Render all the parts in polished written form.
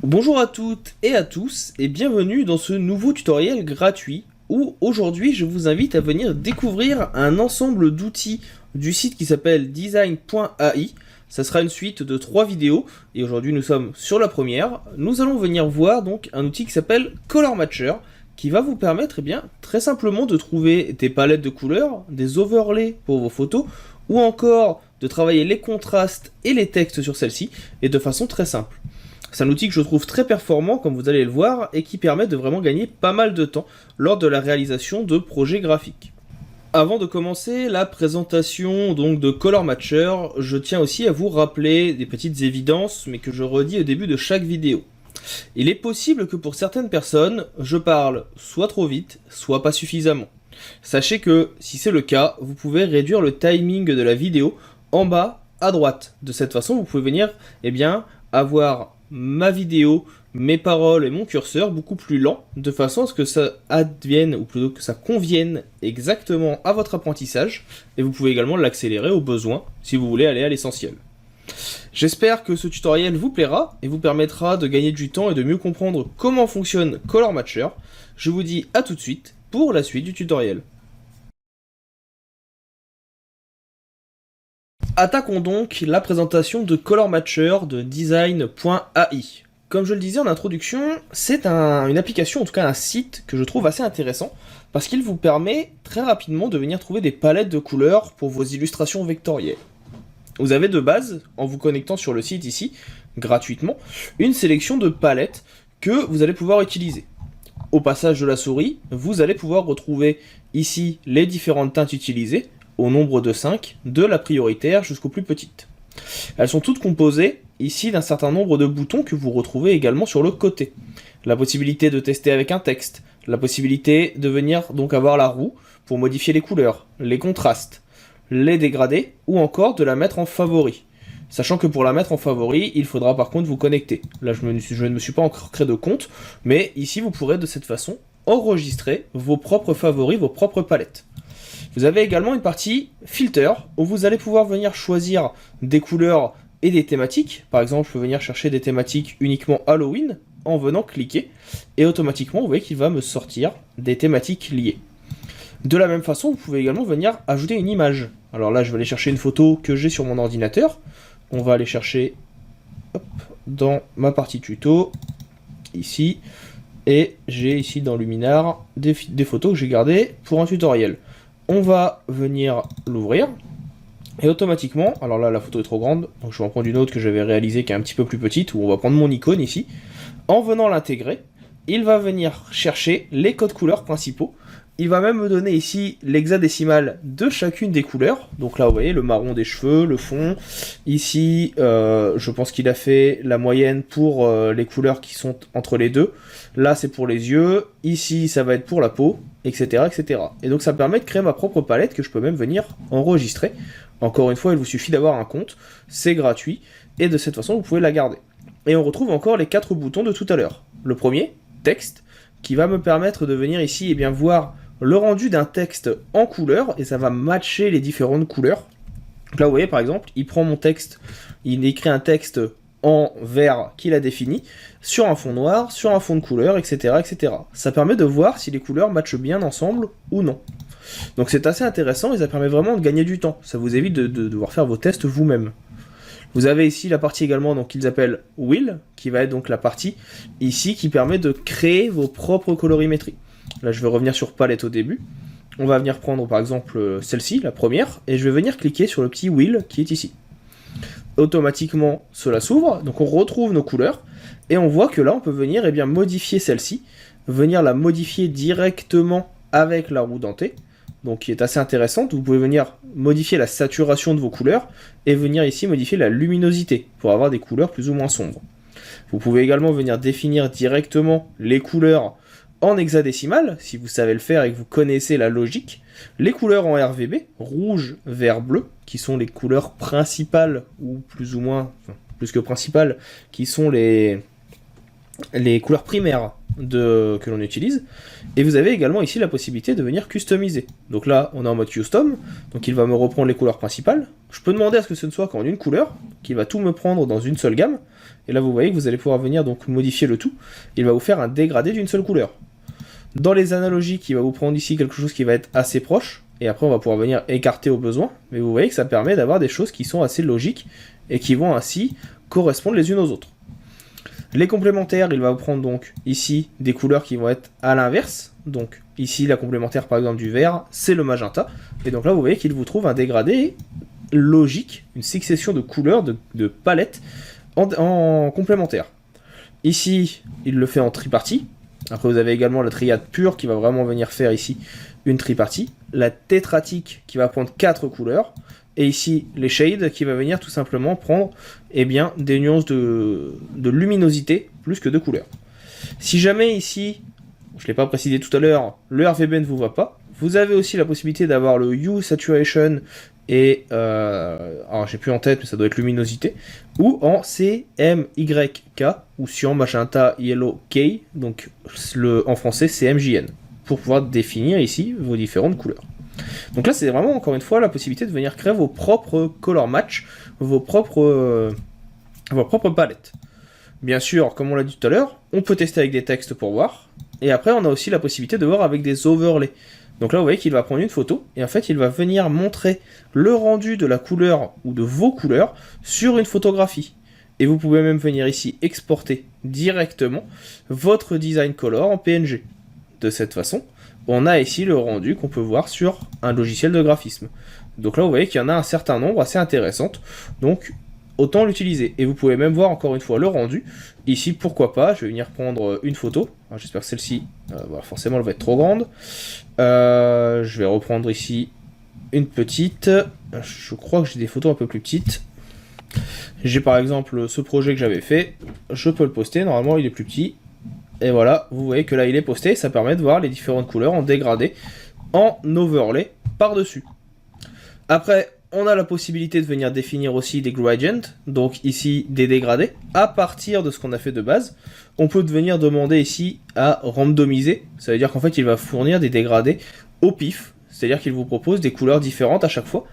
Bonjour à toutes et à tous et bienvenue dans ce nouveau tutoriel gratuit où aujourd'hui je vous invite à venir découvrir un ensemble d'outils du site qui s'appelle design.ai. Ça sera une suite de 3 vidéos et aujourd'hui nous sommes sur la première. Nous allons venir voir donc un outil qui s'appelle Color Matcher qui va vous permettre très simplement de trouver des palettes de couleurs, des overlays pour vos photos ou encore de travailler les contrastes et les textes sur celles-ci et de façon très simple. C'est un outil que je trouve très performant, comme vous allez le voir, et qui permet de vraiment gagner pas mal de temps lors de la réalisation de projets graphiques. Avant de commencer la présentation donc de Color Matcher, je tiens aussi à vous rappeler des petites évidences, mais que je redis au début de chaque vidéo. Il est possible que pour certaines personnes, je parle soit trop vite, soit pas suffisamment. Sachez que, si c'est le cas, vous pouvez réduire le timing de la vidéo en bas à droite. De cette façon, vous pouvez venir avoir ma vidéo, mes paroles et mon curseur beaucoup plus lent, de façon à ce que ça advienne, ou plutôt que ça convienne exactement à votre apprentissage, et vous pouvez également l'accélérer au besoin, si vous voulez aller à l'essentiel. J'espère que ce tutoriel vous plaira, et vous permettra de gagner du temps et de mieux comprendre comment fonctionne Color Matcher. Je vous dis à tout de suite pour la suite du tutoriel. Attaquons donc la présentation de Color Matcher de design.ai. Comme je le disais en introduction, c'est une application, en tout cas un site que je trouve assez intéressant, parce qu'il vous permet très rapidement de venir trouver des palettes de couleurs pour vos illustrations vectorielles. Vous avez de base, en vous connectant sur le site ici, gratuitement, une sélection de palettes que vous allez pouvoir utiliser. Au passage de la souris, vous allez pouvoir retrouver ici les différentes teintes utilisées, au nombre de 5, de la prioritaire jusqu'aux plus petites. Elles sont toutes composées ici d'un certain nombre de boutons que vous retrouvez également sur le côté. La possibilité de tester avec un texte, la possibilité de venir donc avoir la roue pour modifier les couleurs, les contrastes, les dégradés ou encore de la mettre en favori. Sachant que pour la mettre en favori, il faudra par contre vous connecter. Là je ne me suis pas encore créé de compte, mais ici vous pourrez de cette façon enregistrer vos propres favoris, vos propres palettes. Vous avez également une partie filter où vous allez pouvoir venir choisir des couleurs et des thématiques. Par exemple, je peux venir chercher des thématiques uniquement Halloween en venant cliquer et automatiquement vous voyez qu'il va me sortir des thématiques liées. De la même façon, vous pouvez également venir ajouter une image. Alors là, je vais aller chercher une photo que j'ai sur mon ordinateur. On va aller chercher dans ma partie tuto, ici, et j'ai ici dans Luminar des photos que j'ai gardées pour un tutoriel. On va venir l'ouvrir, et automatiquement, alors là la photo est trop grande, donc je vais en prendre une autre que j'avais réalisée qui est un petit peu plus petite, où on va prendre mon icône ici. En venant l'intégrer, il va venir chercher les codes couleurs principaux. Il va même me donner ici l'hexadécimal de chacune des couleurs. Donc là, vous voyez, le marron des cheveux, le fond. Ici, je pense qu'il a fait la moyenne pour les couleurs qui sont entre les deux. Là, c'est pour les yeux. Ici, ça va être pour la peau, etc., etc. Et donc, ça me permet de créer ma propre palette que je peux même venir enregistrer. Encore une fois, il vous suffit d'avoir un compte. C'est gratuit. Et de cette façon, vous pouvez la garder. Et on retrouve encore les 4 boutons de tout à l'heure. Le premier, texte, qui va me permettre de venir ici et voir le rendu d'un texte en couleur, et ça va matcher les différentes couleurs. Donc là, vous voyez, par exemple, il prend mon texte, il écrit un texte en vert qu'il a défini, sur un fond noir, sur un fond de couleur, etc., etc. Ça permet de voir si les couleurs matchent bien ensemble ou non. Donc c'est assez intéressant et ça permet vraiment de gagner du temps. Ça vous évite de devoir faire vos tests vous-même. Vous avez ici la partie également donc qu'ils appellent Wheel, qui va être donc la partie ici qui permet de créer vos propres colorimétries. Là, je vais revenir sur palette au début. On va venir prendre par exemple celle-ci, la première, et je vais venir cliquer sur le petit wheel qui est ici. Automatiquement, cela s'ouvre, donc on retrouve nos couleurs, et on voit que là, on peut venir modifier celle-ci, venir la modifier directement avec la roue dentée, donc qui est assez intéressante. Vous pouvez venir modifier la saturation de vos couleurs, et venir ici modifier la luminosité, pour avoir des couleurs plus ou moins sombres. Vous pouvez également venir définir directement les couleurs en hexadécimal, si vous savez le faire et que vous connaissez la logique, les couleurs en RVB, rouge, vert, bleu, qui sont les couleurs principales, ou plus ou moins, enfin, plus que principales, qui sont les les couleurs primaires que l'on utilise. Et vous avez également ici la possibilité de venir customiser. Donc là, on est en mode custom, donc il va me reprendre les couleurs principales. Je peux demander à ce que ce ne soit qu'en une couleur, qu'il va tout me prendre dans une seule gamme. Et là, vous voyez que vous allez pouvoir venir donc modifier le tout. Il va vous faire un dégradé d'une seule couleur. Dans les analogiques, il va vous prendre ici quelque chose qui va être assez proche. Et après, on va pouvoir venir écarter au besoin. Mais vous voyez que ça permet d'avoir des choses qui sont assez logiques et qui vont ainsi correspondre les unes aux autres. Les complémentaires, il va vous prendre donc ici des couleurs qui vont être à l'inverse. Donc ici, la complémentaire par exemple du vert, c'est le magenta. Et donc là, vous voyez qu'il vous trouve un dégradé logique, une succession de couleurs, de palettes en complémentaire. Ici, il le fait en tripartie. Après, vous avez également la triade pure qui va vraiment venir faire ici une tripartie. La tétratique qui va prendre 4 couleurs. Et ici, les shades qui va venir tout simplement prendre des nuances de luminosité plus que de couleurs. Si jamais ici, je ne l'ai pas précisé tout à l'heure, le RGB ne vous va pas, vous avez aussi la possibilité d'avoir le Hue Saturation et... alors j'ai plus en tête, mais ça doit être luminosité, ou en CMYK, ou cyan, magenta, yellow, K, donc en français CMJN, pour pouvoir définir ici vos différentes couleurs. Donc là, c'est vraiment, encore une fois, la possibilité de venir créer vos propres color match, vos propres palettes. Bien sûr, comme on l'a dit tout à l'heure, on peut tester avec des textes pour voir. Et après, on a aussi la possibilité de voir avec des overlays. Donc là, vous voyez qu'il va prendre une photo, et en fait, il va venir montrer le rendu de la couleur ou de vos couleurs sur une photographie. Et vous pouvez même venir ici exporter directement votre design color en PNG. De cette façon, on a ici le rendu qu'on peut voir sur un logiciel de graphisme. Donc là, vous voyez qu'il y en a un certain nombre assez intéressantes, donc autant l'utiliser. Et vous pouvez même voir encore une fois le rendu. Ici, pourquoi pas, je vais venir prendre une photo. J'espère que celle-ci, forcément, elle va être trop grande. Je vais reprendre ici une petite. Je crois que j'ai des photos un peu plus petites. J'ai par exemple ce projet que j'avais fait. Je peux le poster, normalement il est plus petit. Et voilà, vous voyez que là il est posté, ça permet de voir les différentes couleurs en dégradé, en overlay par-dessus. Après, on a la possibilité de venir définir aussi des gradients, donc ici des dégradés, à partir de ce qu'on a fait de base. On peut venir demander ici à randomiser, ça veut dire qu'en fait il va fournir des dégradés au pif, c'est-à-dire qu'il vous propose des couleurs différentes à chaque fois.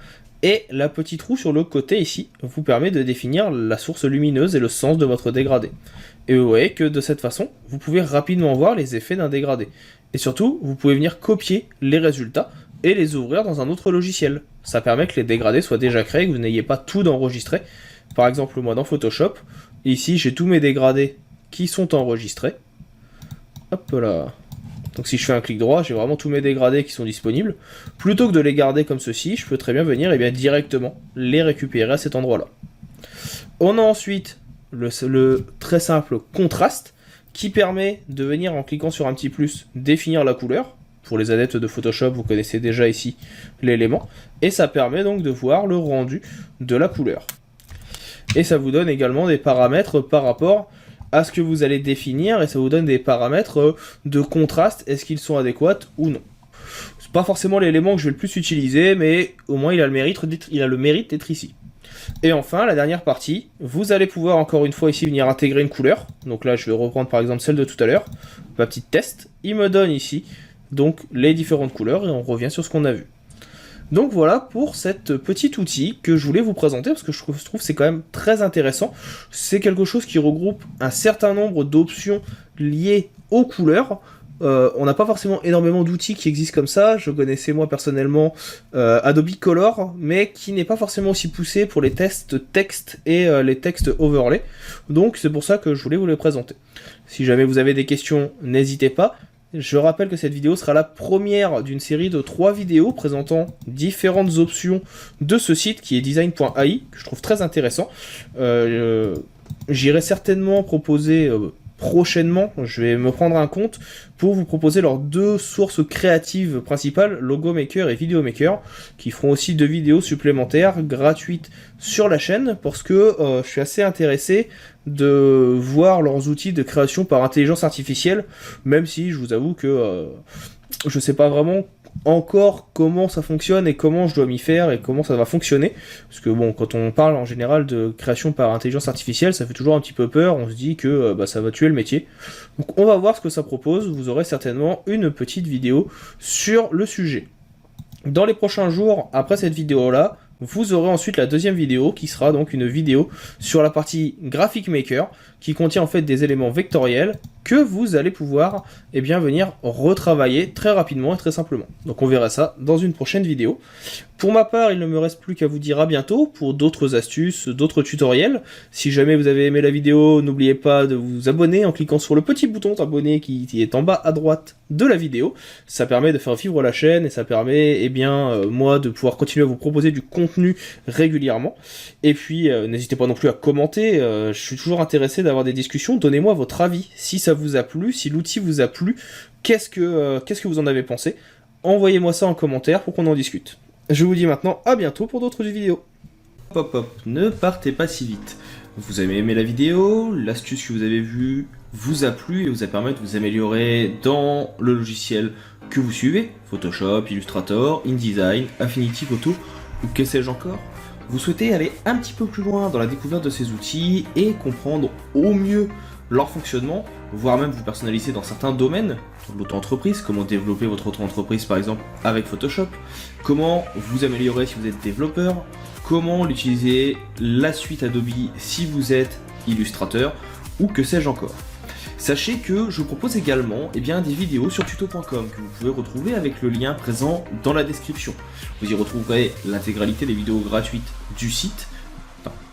Et la petite roue sur le côté ici vous permet de définir la source lumineuse et le sens de votre dégradé. Et vous voyez que de cette façon, vous pouvez rapidement voir les effets d'un dégradé. Et surtout, vous pouvez venir copier les résultats et les ouvrir dans un autre logiciel. Ça permet que les dégradés soient déjà créés, que vous n'ayez pas tout d'enregistré. Par exemple, moi dans Photoshop, ici j'ai tous mes dégradés qui sont enregistrés. Hop là. Donc si je fais un clic droit, j'ai vraiment tous mes dégradés qui sont disponibles. Plutôt que de les garder comme ceci, je peux très bien venir directement les récupérer à cet endroit-là. On a ensuite le très simple contraste qui permet de venir en cliquant sur un petit plus définir la couleur. Pour les adeptes de Photoshop, vous connaissez déjà ici l'élément. Et ça permet donc de voir le rendu de la couleur. Et ça vous donne également des paramètres par rapport à ce que vous allez définir, et ça vous donne des paramètres de contraste, est-ce qu'ils sont adéquats ou non. C'est pas forcément l'élément que je vais le plus utiliser, mais au moins il a le mérite d'être ici. Et enfin, la dernière partie, vous allez pouvoir encore une fois ici venir intégrer une couleur. Donc là, je vais reprendre par exemple celle de tout à l'heure, ma petite test. Il me donne ici donc les différentes couleurs et on revient sur ce qu'on a vu. Donc voilà pour cette petit outil que je voulais vous présenter parce que je trouve que c'est quand même très intéressant. C'est quelque chose qui regroupe un certain nombre d'options liées aux couleurs. On n'a pas forcément énormément d'outils qui existent comme ça. Je connaissais moi personnellement Adobe Color, mais qui n'est pas forcément aussi poussé pour les tests texte et les textes overlay. Donc c'est pour ça que je voulais vous les présenter. Si jamais vous avez des questions, n'hésitez pas. Je rappelle que cette vidéo sera la première d'une série de 3 vidéos présentant différentes options de ce site qui est design.ai, que je trouve très intéressant. J'irai certainement proposer prochainement, je vais me prendre un compte pour vous proposer leurs 2 sources créatives principales, Logo Maker et Video Maker, qui feront aussi 2 vidéos supplémentaires gratuites sur la chaîne, parce que je suis assez intéressé de voir leurs outils de création par intelligence artificielle, même si je vous avoue que je sais pas vraiment encore comment ça fonctionne et comment je dois m'y faire et comment ça va fonctionner. Parce que bon, quand on parle en général de création par intelligence artificielle, ça fait toujours un petit peu peur, on se dit que ça va tuer le métier. Donc on va voir ce que ça propose, vous aurez certainement une petite vidéo sur le sujet. Dans les prochains jours, après cette vidéo-là, vous aurez ensuite la deuxième vidéo qui sera donc une vidéo sur la partie Graphic Maker qui contient en fait des éléments vectoriels que vous allez pouvoir venir retravailler très rapidement et très simplement. Donc on verra ça dans une prochaine vidéo. Pour ma part, il ne me reste plus qu'à vous dire à bientôt pour d'autres astuces, d'autres tutoriels. Si jamais vous avez aimé la vidéo, n'oubliez pas de vous abonner en cliquant sur le petit bouton d'abonner qui est en bas à droite de la vidéo. Ça permet de faire vivre la chaîne et ça permet moi de pouvoir continuer à vous proposer du contenu régulièrement. Et puis n'hésitez pas non plus à commenter, je suis toujours intéressé d'avoir des discussions. Donnez-moi votre avis, si ça vous a plu, si l'outil vous a plu, qu'est-ce que vous en avez pensé? Envoyez-moi ça en commentaire pour qu'on en discute. Je vous dis maintenant à bientôt pour d'autres vidéos. Hop hop, ne partez pas si vite. Vous avez aimé la vidéo, l'astuce que vous avez vue vous a plu et vous a permis de vous améliorer dans le logiciel que vous suivez, Photoshop, Illustrator, InDesign, Affinity Photo ou que sais-je encore. Vous souhaitez aller un petit peu plus loin dans la découverte de ces outils et comprendre au mieux leur fonctionnement, voire même vous personnaliser dans certains domaines, l'auto-entreprise, comment développer votre auto-entreprise par exemple avec Photoshop, comment vous améliorer si vous êtes développeur, comment l'utiliser la suite Adobe si vous êtes illustrateur, ou que sais-je encore. Sachez que je vous propose également des vidéos sur tuto.com que vous pouvez retrouver avec le lien présent dans la description. Vous y retrouverez l'intégralité des vidéos gratuites du site,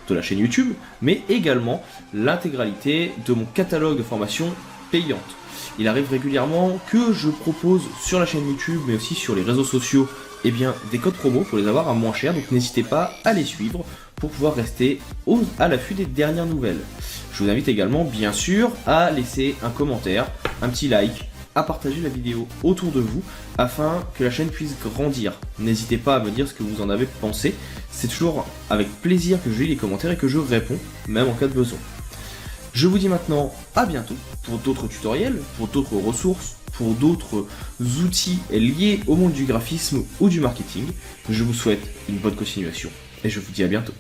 de la chaîne YouTube, mais également l'intégralité de mon catalogue de formations payantes. Il arrive régulièrement que je propose sur la chaîne YouTube, mais aussi sur les réseaux sociaux, des codes promo pour les avoir à moins cher, donc n'hésitez pas à les suivre pour pouvoir rester à l'affût des dernières nouvelles. Je vous invite également, bien sûr, à laisser un commentaire, un petit like, à partager la vidéo autour de vous afin que la chaîne puisse grandir. N'hésitez pas à me dire ce que vous en avez pensé, c'est toujours avec plaisir que je lis les commentaires et que je réponds, même en cas de besoin. Je vous dis maintenant à bientôt pour d'autres tutoriels, pour d'autres ressources, pour d'autres outils liés au monde du graphisme ou du marketing. Je vous souhaite une bonne continuation et je vous dis à bientôt.